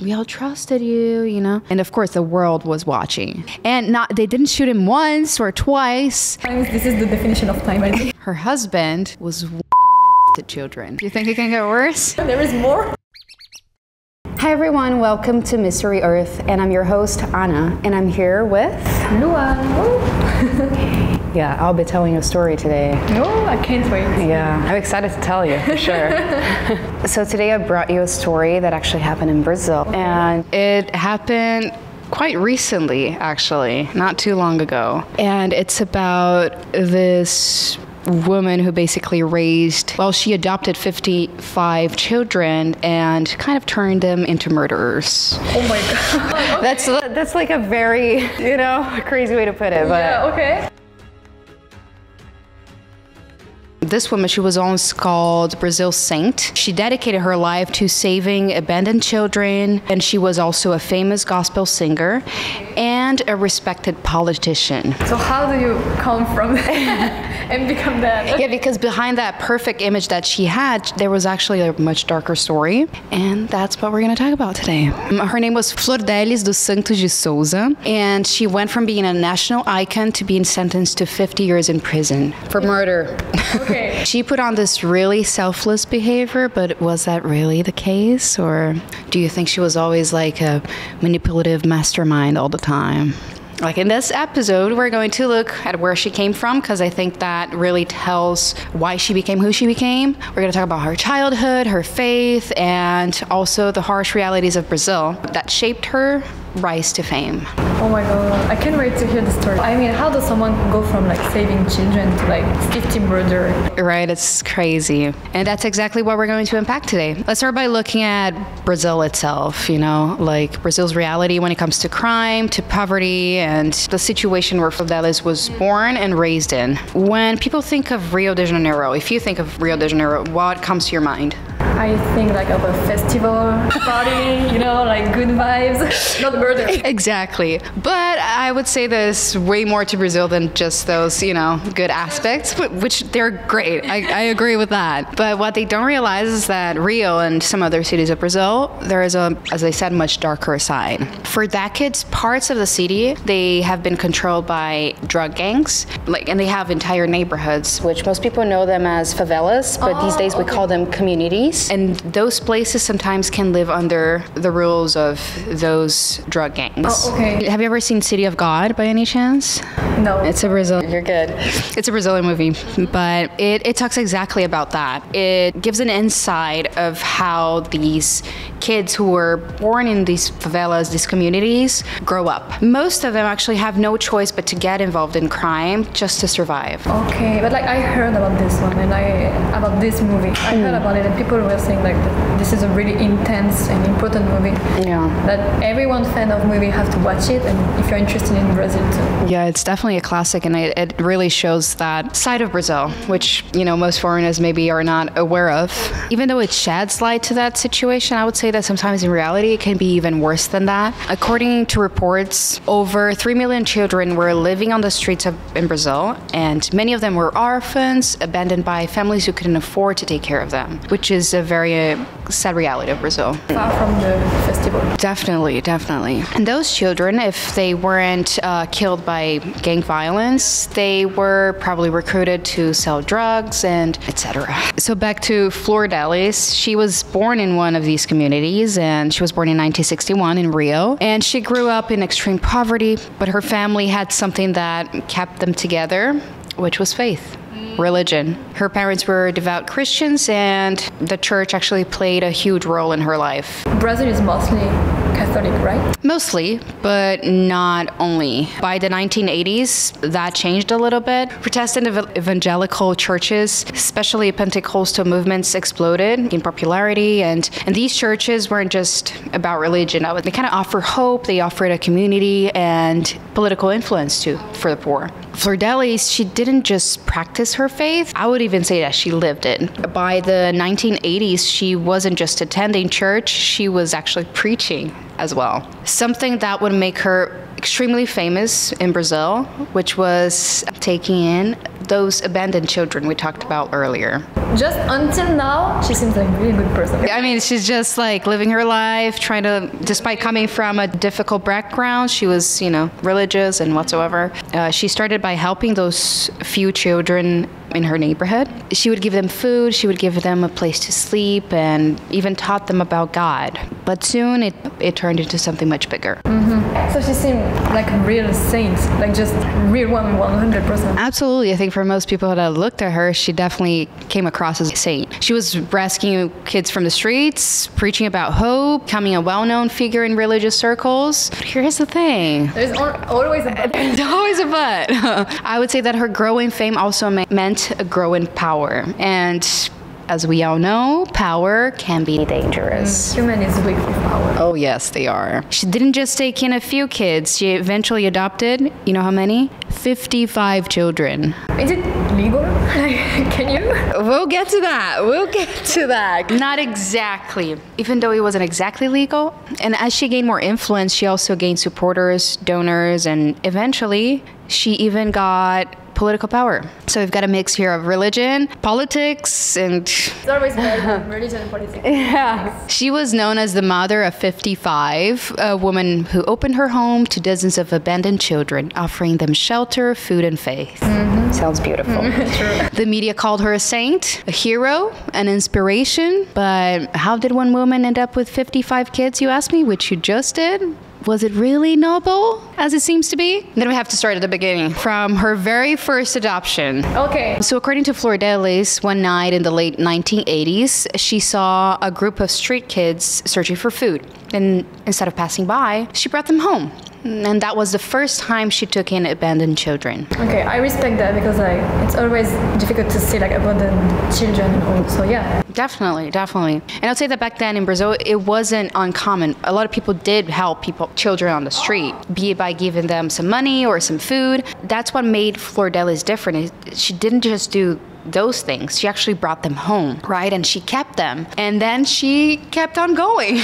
we all trusted you, you know? And of course, the world was watching. And they didn't shoot him once or twice. This is the definition of time, I think. Her husband was to children. Do you think it can get worse? There is more. Hi everyone, welcome to Mystery Earth, and I'm your host, Anna, and I'm here with... Luan. Yeah, I'll be telling you a story today. Oh, I can't wait. Yeah, I'm excited to tell you, for sure. So today I brought you a story that actually happened in Brazil, and it happened quite recently, actually, not too long ago. And it's about this woman who basically she adopted 55 children and kind of turned them into murderers. Oh my God. Okay. That's like a very, crazy way to put it. But yeah, okay. This woman, she was always called Brazil's saint. She dedicated her life to saving abandoned children, and she was also a famous gospel singer and a respected politician. So how do you come from and become that? Yeah, because behind that perfect image that she had, there was actually a much darker story, and that's what we're going to talk about today. Her name was Flor Delis dos Santos de Souza, and she went from being a national icon to being sentenced to 50 years in prison for murder. Okay. She put on this really selfless behavior, but was that really the case? Or do you think she was always like a manipulative mastermind all the time? Like in this episode, we're going to look at where she came from, because I think that really tells why she became who she became. We're going to talk about her childhood, her faith, and also the harsh realities of Brazil that shaped her rise to fame. Oh my God, I can't wait to hear the story. I mean, how does someone go from like saving children to like 50 murder? Right, it's crazy. And that's exactly what we're going to unpack today. Let's start by looking at Brazil itself, like Brazil's reality when it comes to crime, to poverty, and the situation where Flor Delis was born and raised in. When people think of Rio de Janeiro, if you think of Rio de Janeiro, what comes to your mind? I think like of a festival party, like good vibes, not murder. Exactly. But I would say there's way more to Brazil than just those, good aspects, which they're great. I agree with that. But what they don't realize is that Rio and some other cities of Brazil, there is as I said, much darker side. For decades, parts of the city, they have been controlled by drug gangs, and they have entire neighborhoods, which most people know them as favelas, but these days we call them communities. And those places sometimes can live under the rules of those drug gangs. Oh, okay. Have you ever seen City of God by any chance? No. It's a Brazilian. You're good. It's a Brazilian movie, but it talks exactly about that. It gives an insight of how these kids who were born in these favelas, these communities, grow up. Most of them actually have no choice but to get involved in crime just to survive. Okay, but I heard about this one and about this movie. I heard about it, and people were saying this is a really intense and important movie. Yeah. That everyone fan of movie have to watch it, and if you're interested in Brazil too. Yeah, it's definitely a classic, and it really shows that side of Brazil, which most foreigners maybe are not aware of. Even though it sheds light to that situation, I would say that sometimes in reality it can be even worse than that. According to reports, over 3 million children were living on the streets in Brazil, and many of them were orphans, abandoned by families who couldn't afford to take care of them, which is a very sad reality of Brazil. Far from the festival. Definitely. And those children, if they weren't killed by gang violence, they were probably recruited to sell drugs and etc. So back to Flor Delis. She was born in one of these communities, and she was born in 1961 in Rio. And she grew up in extreme poverty, but her family had something that kept them together, which was faith. Religion. Her parents were devout Christians, and the church actually played a huge role in her life. Brazil is mostly Catholic, right? Mostly, but not only. By the 1980s, that changed a little bit. Protestant evangelical churches, especially Pentecostal movements, exploded in popularity, and these churches weren't just about religion. They kind of offer hope, they offered a community and political influence too for the poor. Flor Delis, she didn't just practice her faith, I would even say that she lived it. By the 1980s, she wasn't just attending church, she was actually preaching as well. Something that would make her extremely famous in Brazil, which was taking in those abandoned children we talked about earlier. Just until now, she seems like a really good person. I mean, she's just like living her life, trying to, despite coming from a difficult background, she was, religious and whatsoever. She started by helping those few children in her neighborhood. She would give them food, she would give them a place to sleep, and even taught them about God. But soon it turned into something much bigger. So she seemed like a real saint, like just real woman, 100%. Absolutely. I think for most people that looked at her, she definitely came across as a saint. She was rescuing kids from the streets, preaching about hope, becoming a well-known figure in religious circles. But here's the thing. There's always a but. There's always a but. I would say that her growing fame also meant a growing power. And as we all know, power can be dangerous. Human is weak with power. Oh, yes, they are. She didn't just take in a few kids. She eventually adopted, you know how many? 55 children. Is it legal? Can you? We'll get to that. Not exactly. Even though it wasn't exactly legal. And as she gained more influence, she also gained supporters, donors, and eventually she even got political power. So we've got a mix here of religion, politics, and... It's always bad, religion and politics. Yeah. She was known as the mother of 55, a woman who opened her home to dozens of abandoned children, offering them shelter, food, and faith. Sounds beautiful. True. The media called her a saint, a hero, an inspiration. But how did one woman end up with 55 kids, you ask me, which you just did? Was it really noble, as it seems to be? Then we have to start at the beginning, from her very first adoption. Okay. So according to Flordelis, one night in the late 1980s, she saw a group of street kids searching for food. And instead of passing by, she brought them home. And that was the first time she took in abandoned children. Okay, I respect that because it's always difficult to see abandoned children and all. So yeah. Definitely. And I'd say that back then in Brazil, it wasn't uncommon. A lot of people did help children on the street, be it by giving them some money or some food. That's what made Flordelis different. She didn't just do those things. She actually brought them home, right? And she kept them. And then she kept on going.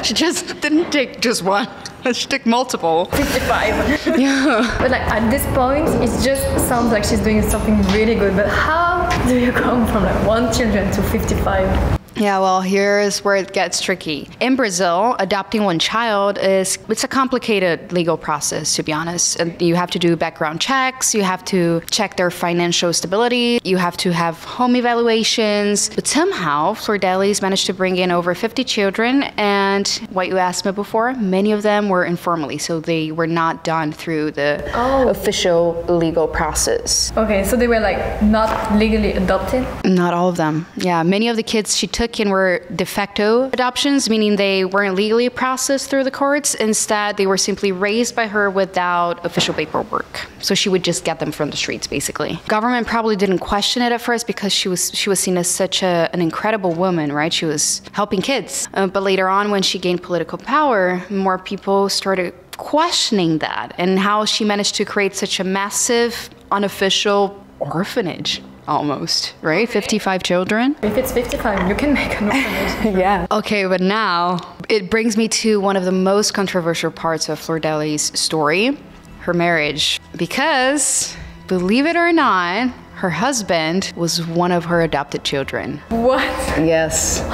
She just didn't take just one. She took multiple. 55. Yeah. But at this point, it just sounds like she's doing something really good. But how do you come from one children to 55? Yeah, well, here's where it gets tricky. In Brazil, adopting one child it's a complicated legal process, to be honest. And you have to do background checks, you have to check their financial stability, you have to have home evaluations. But somehow, Flordelis managed to bring in over 50 children, and what you asked me before, many of them were informally, so they were not done through the official legal process. Okay, so they were not legally adopted? Not all of them. Yeah, many of the kids she took in were de facto adoptions, meaning they weren't legally processed through the courts. Instead, they were simply raised by her without official paperwork. So she would just get them from the streets, basically. Government probably didn't question it at first because she was seen as such an incredible woman, right? She was helping kids. But later on, when she gained political power, more people started questioning that and how she managed to create such a massive, unofficial orphanage. Almost, right? 55 children. If it's 55, you can make an orphanage. Yeah. Okay, but now it brings me to one of the most controversial parts of Flordelis' story, her marriage. Because, believe it or not, her husband was one of her adopted children. What? Yes.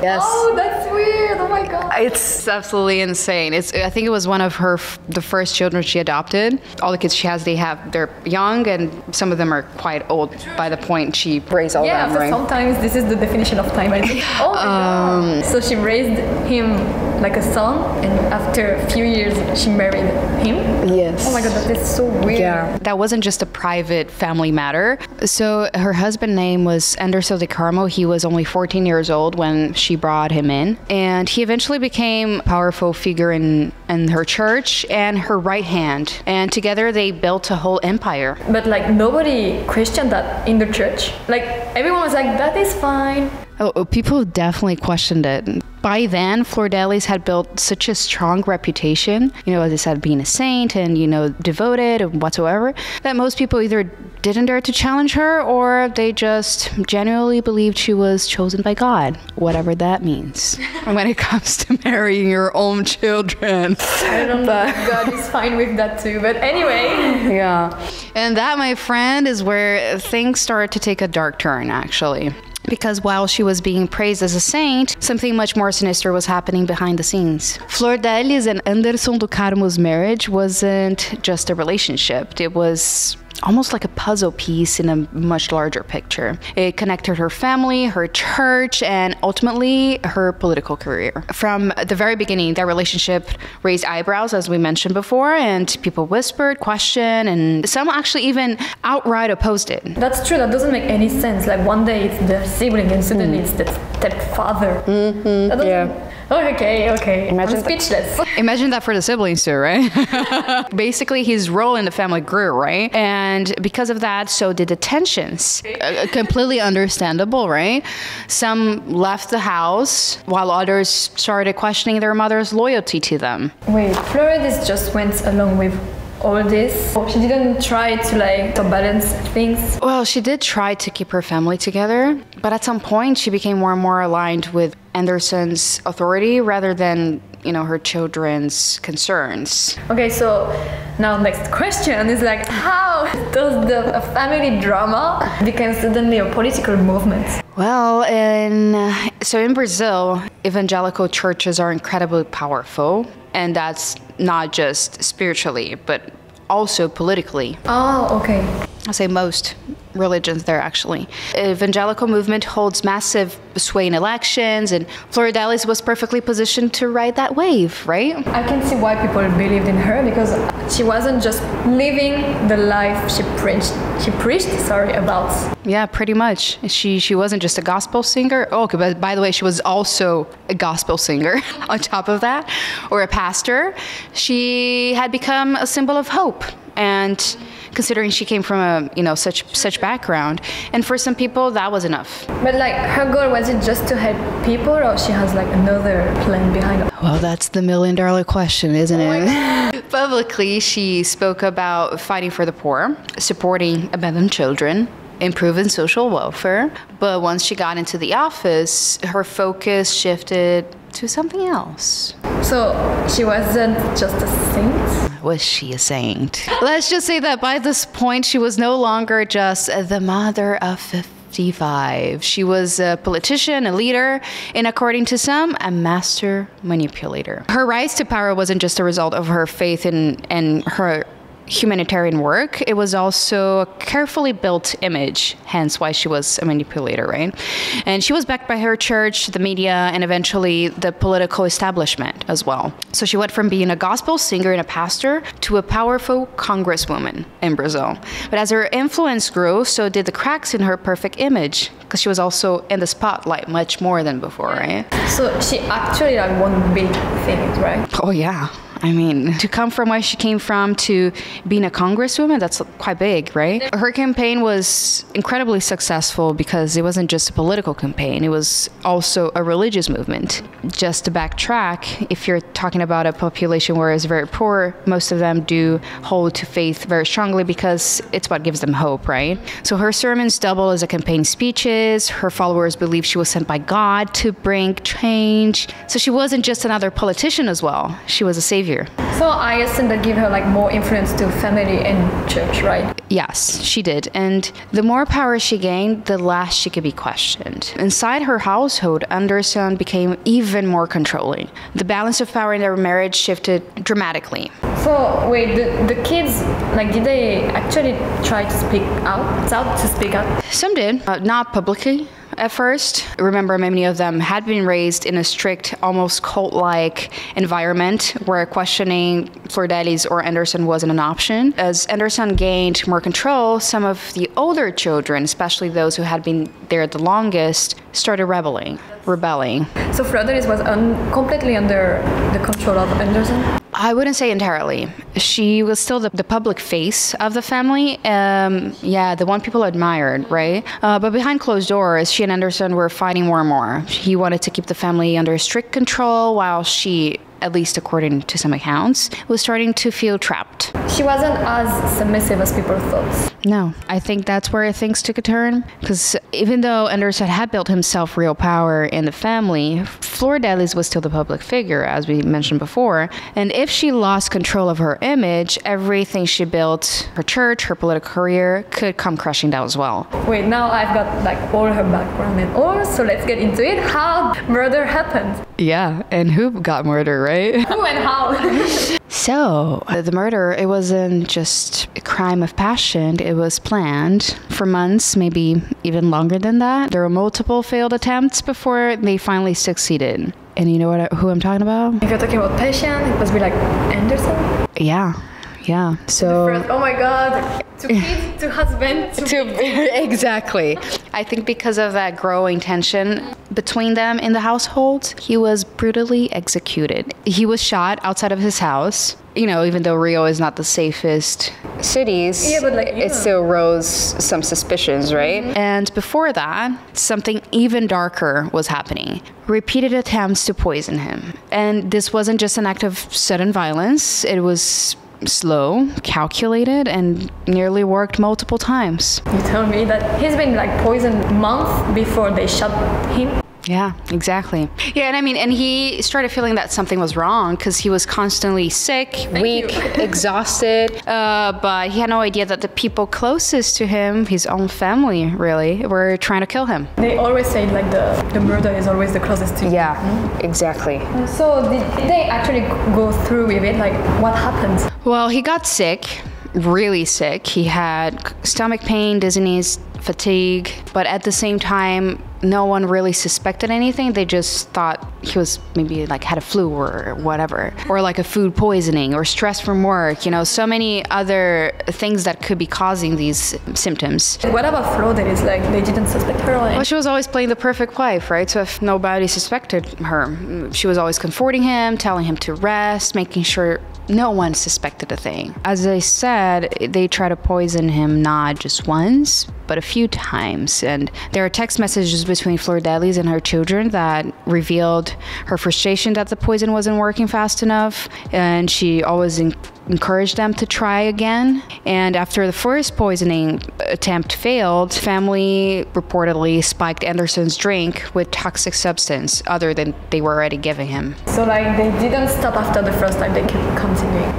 Yes. Oh, that's weird. Oh my God. It's absolutely insane. I think it was one of the first children she adopted. All the kids she has, they're young, and some of them are quite old by the point she raised all them, right? Yeah, sometimes this is the definition of time, I think. Oh my God. So she raised him like a son, and after a few years, she married him? Yes. Oh my God, that's so weird. Yeah. That wasn't just a private family matter. So her husband's name was Anderson de Carmo. He was only 14 years old when she brought him in. And he eventually became a powerful figure in her church and her right hand. And together they built a whole empire. But nobody questioned that in the church. Everyone was like, that is fine. Oh, people definitely questioned it. By then, Flordelis had built such a strong reputation, as I said, being a saint and, devoted and whatsoever, that most people either didn't dare to challenge her, or they just genuinely believed she was chosen by God, whatever that means. When it comes to marrying your own children. I don't know if God is fine with that too, but anyway. Yeah. And that, my friend, is where things start to take a dark turn, actually. Because while she was being praised as a saint, something much more sinister was happening behind the scenes. Flor Delis and Anderson do Carmo's marriage wasn't just a relationship. It was almost like a puzzle piece in a much larger picture. It connected her family, her church, and ultimately her political career. From the very beginning, their relationship raised eyebrows, as we mentioned before, and people whispered, questioned, and some actually even outright opposed it. That's true. That doesn't make any sense. Like one day it's the sibling and suddenly it's the stepfather. Yeah. Oh, okay. I'm speechless. Imagine that for the siblings too, right? Basically, his role in the family grew, right? And because of that, so did the tensions. Completely understandable, right? Some left the house, while others started questioning their mother's loyalty to them. Wait, Floridis just went along with all this? She didn't try to balance things? Well, she did try to keep her family together, but at some point she became more and more aligned with Anderson's authority rather than, her children's concerns. Okay, so now next question is how does the family drama become suddenly a political movement? Well, in Brazil, evangelical churches are incredibly powerful, and that's not just spiritually, but also politically. Oh, okay. I'll say most religions there, actually. Evangelical movement holds massive sway in elections, and Flor Delis was perfectly positioned to ride that wave, right? I can see why people believed in her, because she wasn't just living the life she preached about. Yeah, pretty much. She wasn't just a gospel singer. Oh, okay, but by the way, she was also a gospel singer on top of that, or a pastor. She had become a symbol of hope, and considering she came from a such background, and for some people that was enough. But her goal, was it just to help people, or she has another plan behind it? Well, that's the million-dollar question, isn't it? Publicly, she spoke about fighting for the poor, supporting abandoned children, improving social welfare. But once she got into the office, her focus shifted to something else. So she wasn't just a saint? Was she a saint? Let's just say that by this point, she was no longer just the mother of 55. She was a politician, a leader, and according to some, a master manipulator. Her rise to power wasn't just a result of her faith in her humanitarian work. It was also a carefully built image, hence why she was a manipulator, right? And she was backed by her church, the media, and eventually the political establishment as well. So she went from being a gospel singer and a pastor to a powerful congresswoman in Brazil. But as her influence grew, so did the cracks in her perfect image, because she was also in the spotlight much more than before, right? So she actually won big things, right? Oh yeah. I mean, to come from where she came from to being a congresswoman, that's quite big, right? Her campaign was incredibly successful because it wasn't just a political campaign, it was also a religious movement. Just to backtrack, if you're talking about a population where it's very poor, most of them do hold to faith very strongly because it's what gives them hope, right? So her sermons double as a campaign speeches, her followers believe she was sent by God to bring change. So she wasn't just another politician as well, she was a savior. So I assume that gave her more influence to family and church, right? Yes, she did. And the more power she gained, the less she could be questioned. Inside her household, Anderson became even more controlling. The balance of power in their marriage shifted dramatically. So wait, the kids, did they actually try to speak out? Some did, not publicly. At first, remember, many of them had been raised in a strict, almost cult-like environment where questioning Flor Delis or Anderson wasn't an option. As Anderson gained more control, some of the older children, especially those who had been there the longest, started rebelling. So Flor Delis was completely under the control of Anderson? I wouldn't say entirely. She was still the public face of the family. The one people admired, right? But behind closed doors, she and Anderson were fighting more and more. He wanted to keep the family under strict control while she at least according to some accounts, was starting to feel trapped. She wasn't as submissive as people thought. No, I think that's where things took a turn. Because even though Anderson had built himself real power in the family, Fleur Delis was still the public figure, as we mentioned before. And if she lost control of her image, everything she built, her church, her political career, could come crashing down as well. Wait, now I've got like all her background and all, so let's get into it. How murder happened. Yeah, and who got murdered, right? Who and how? So, the murder, it wasn't just a crime of passion. It was planned for months, maybe even longer than that. There were multiple failed attempts before they finally succeeded. And you know who I'm talking about? If you're talking about passion, it must be like Anderson? Yeah. So... Oh my god. To kids, to husband, to exactly. I think because of that growing tension between them in the household, he was brutally executed. He was shot outside of his house. You know, even though Rio is not the safest cities, yeah, but it still rose some suspicions, right? Mm-hmm. And before that, something even darker was happening. Repeated attempts to poison him. And this wasn't just an act of sudden violence. It was slow, calculated, and nearly worked multiple times. You tell me that he's been like poisoned months before they shot him? Yeah, exactly. Yeah, and I mean, and he started feeling that something was wrong because he was constantly sick, weak, exhausted, but he had no idea that the people closest to him, his own family, really, were trying to kill him. They always say like the murder is always the closest to you. Yeah, exactly. So did they actually go through with it? Like, what happened? Well, he got sick, really sick. He had stomach pain, dizziness, fatigue, but at the same time, no one really suspected anything. They just thought he was maybe like had a flu or whatever, or like a food poisoning or stress from work, you know, so many other things that could be causing these symptoms. What about Flo that is like they didn't suspect her? Well, she was always playing the perfect wife, right? So if nobody suspected her, she was always comforting him, telling him to rest, making sure no one suspected a thing. As I said, they tried to poison him not just once, but a few times. And there are text messages between Fleur Delis and her children that revealed her frustration that the poison wasn't working fast enough. And she always encouraged them to try again. And after the first poisoning attempt failed, family reportedly spiked Anderson's drink with toxic substance other than they were already giving him. So like they didn't stop after the first time, they kept continuing.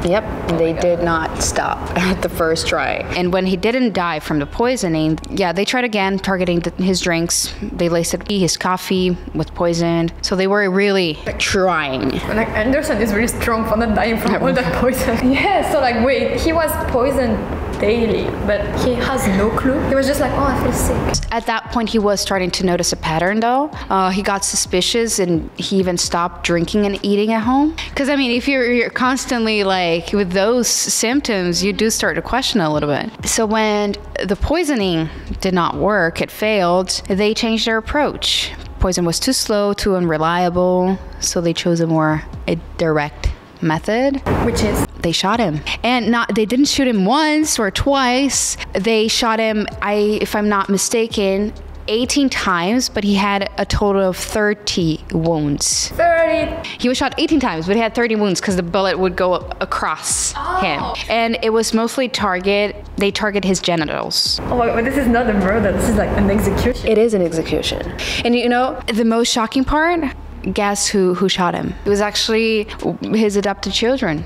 Yep, they did not stop at the first try. And when he didn't die from the poisoning, yeah, they tried again, targeting his drinks. They laced his coffee with poison. So they were really trying. Like Anderson is really strong for not dying from all that poison. Yeah, so like wait, he was poisoned daily, but he has no clue. He was just like, oh, I feel sick. At that point, he was starting to notice a pattern, though. He got suspicious, and he even stopped drinking and eating at home. Because, I mean, if you're constantly, like, with those symptoms, you do start to question a little bit. So when the poisoning did not work, it failed, they changed their approach. Poison was too slow, too unreliable, so they chose a direct method. Which is? They shot him. And they didn't shoot him once or twice. They shot him, if I'm not mistaken, 18 times, but he had a total of 30 wounds. 30? He was shot 18 times, but he had 30 wounds because the bullet would go across him. And it was mostly they target his genitals. Oh my God, but this is not a murder, this is like an execution. It is an execution. And you know, the most shocking part? Guess who shot him? It was actually his adopted children.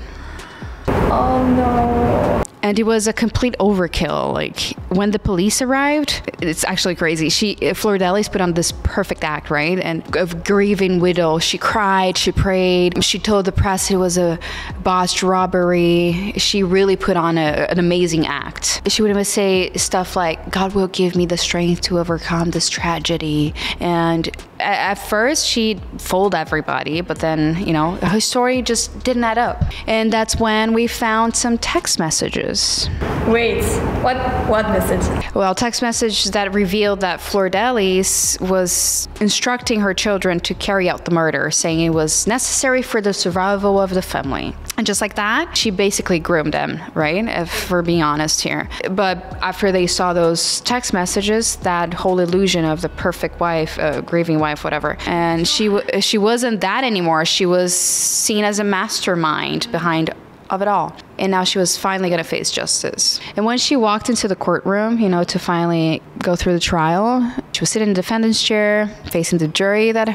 Oh no. And it was a complete overkill. Like, when the police arrived, it's actually crazy. Fleur Delis put on this perfect act, right? And of grieving widow, she cried, she prayed. She told the press it was a botched robbery. She really put on an amazing act. She would even say stuff like, God will give me the strength to overcome this tragedy. And at first, she fooled everybody, but then, you know, her story just didn't add up. And that's when we found some text messages messages. Wait, what message? Well, text message that revealed that Flordelis was instructing her children to carry out the murder, saying it was necessary for the survival of the family. And just like that, she basically groomed them, right? If we're being honest here. But after they saw those text messages, that whole illusion of the perfect wife, grieving wife, whatever, and she wasn't that anymore. She was seen as a mastermind behind of it all. And now she was finally going to face justice. And when she walked into the courtroom, to finally go through the trial, she was sitting in the defendant's chair, facing the jury that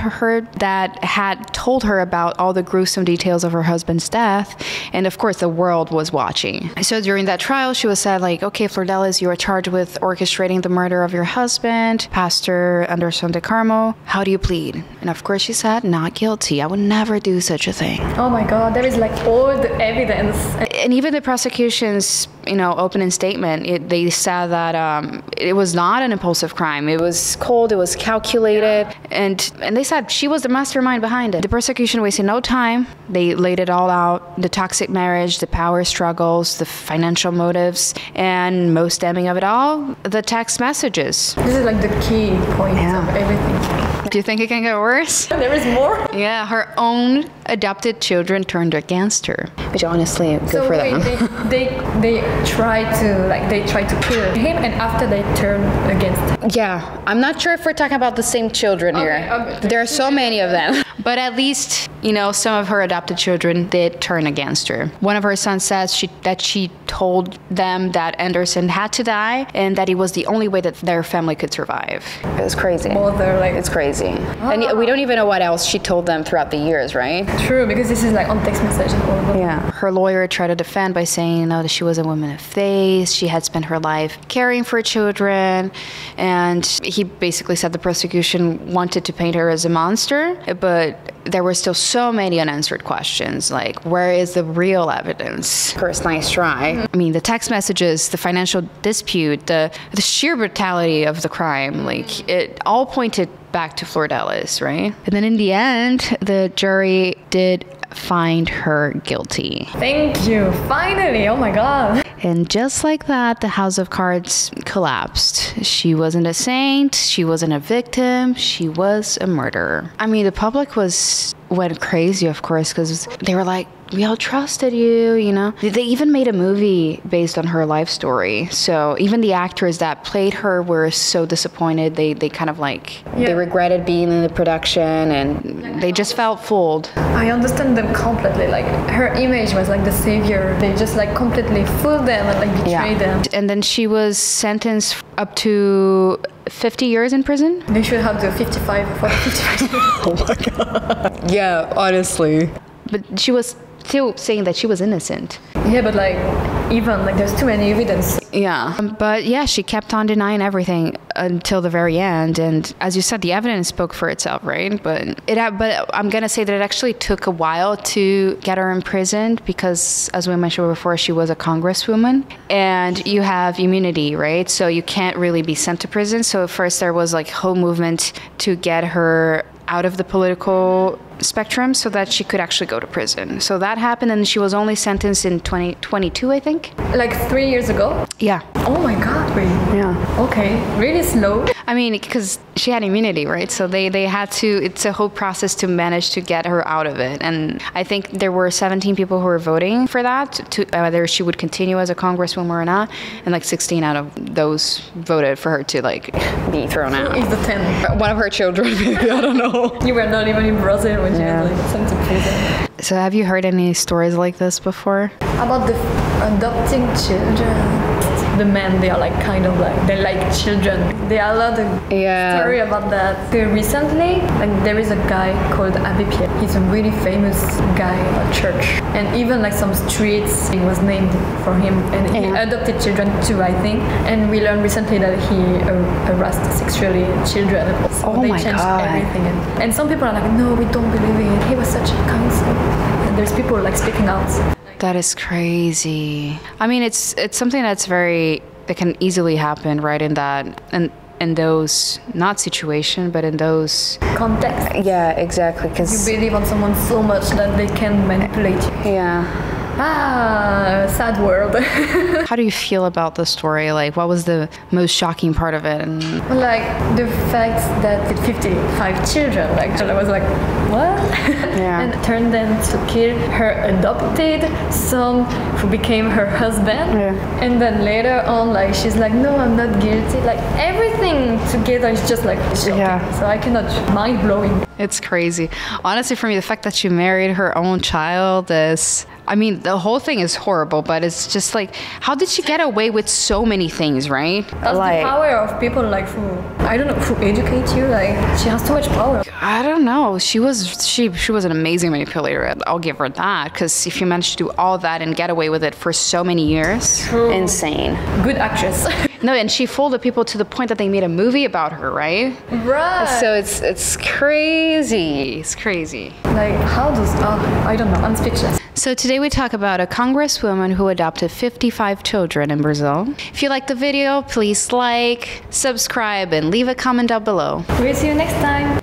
had told her about all the gruesome details of her husband's death. And of course, the world was watching. So during that trial, she was said, like, okay, Flordelis, you are charged with orchestrating the murder of your husband, Pastor Anderson de Carmo. How do you plead? And of course, she said, not guilty. I would never do such a thing. Oh my God, there is like all the evidence. And even the prosecution's, opening statement, they said that it was not an impulsive crime. It was cold, it was calculated, and they said she was the mastermind behind it. The prosecution wasted no time. They laid it all out: the toxic marriage, the power struggles, the financial motives, and most damning of it all, the text messages. This is like the key point of everything. Do you think it can get worse? There is more? Yeah, her own adopted children turned against her, which honestly, good for them. They tried to kill him, and after they turned against him. Yeah, I'm not sure if we're talking about the same children here. Okay. There are so many of them. But at least, some of her adopted children did turn against her. One of her sons says that she told them that Anderson had to die and that it was the only way that their family could survive. It was crazy. It's crazy. And we don't even know what else she told them throughout the years, right? True, because this is like on text message and all of that. Yeah. Her lawyer tried to defend by saying, that she was a woman of faith. She had spent her life caring for children. And he basically said the prosecution wanted to paint her as a monster, but there were still so many unanswered questions, like, where is the real evidence? Of course, nice try. Mm-hmm. I mean, the text messages, the financial dispute, the sheer brutality of the crime, like, it all pointed back to Flordelis, right? And then in the end, the jury did find her guilty. Thank you. Finally. Oh my God. And just like that, the house of cards collapsed. She wasn't a saint. She wasn't a victim. She was a murderer. I mean, the public went crazy, of course, because they were like, we all trusted you, They even made a movie based on her life story. So even the actors that played her were so disappointed. They kind of they regretted being in the production, and they just felt fooled. I understand them completely. Like, her image was like the savior. They just completely fooled them and betrayed them. And then she was sentenced up to 50 years in prison. They should have the 55 for 55 years. Oh my God. Yeah, honestly. But she was still saying that she was innocent. Yeah, but even there's too many evidence. Yeah, but yeah, she kept on denying everything until the very end. And as you said, the evidence spoke for itself, right? But I'm gonna say that it actually took a while to get her imprisoned because, as we mentioned before, she was a Congresswoman, and you have immunity, right? So you can't really be sent to prison. So at first there was a whole movement to get her out of the political spectrum so that she could actually go to prison. So that happened, and she was only sentenced in 2022, I think. 3 years ago? Yeah. Oh my God, really? Yeah. Okay, really slow. I mean, because she had immunity, right? So they had to, it's a whole process to manage to get her out of it. And I think there were 17 people who were voting for that, to whether she would continue as a congresswoman or not. And 16 out of those voted for her to be thrown out. Is the 10? One of her children, maybe, I don't know. You were not even in Brazil when she was sent to prison. So have you heard any stories like this before? About the adopting children. The men, they are they like children. There are a lot of story about that. Recently, there is a guy called Abbé Pierre. He's a really famous guy at church. And even some streets was named for him. And he adopted children too, I think. And we learned recently that he harassed sexually children. So they changed everything. And some people are no, we don't believe it. He was such a kind soul. And there's people speaking out. That is crazy. I mean, it's something that can easily happen, right? In those, not situation, but in those contexts. Yeah, exactly. Because you believe on someone so much that they can manipulate you. Yeah. Sad world. How do you feel about the story? Like, what was the most shocking part of it? And like the fact that with 55 children, like I was like, what? Yeah. And turned them to kill her adopted son who became her husband. Yeah. And then later on, like she's like, no, I'm not guilty. Like everything together is just like shocking. Yeah. So I cannot, mind blowing. it's crazy. Honestly, for me, the fact that she married her own child is, I mean, the whole thing is horrible, but it's just like, how did she get away with so many things, right? That's like, the power of people like who, I don't know, who educate you. Like she has too much power. I don't know. She was an amazing manipulator. I'll give her that, because if you manage to do all that and get away with it for so many years, True. insane. Good actress. No, and she fooled the people to the point that they made a movie about her, right? Right. So it's crazy. It's crazy. Like how does, I don't know, I'm speechless. So today we talk about a congresswoman who adopted 55 children in Brazil. If you liked the video, please like, subscribe, and leave a comment down below. We'll see you next time.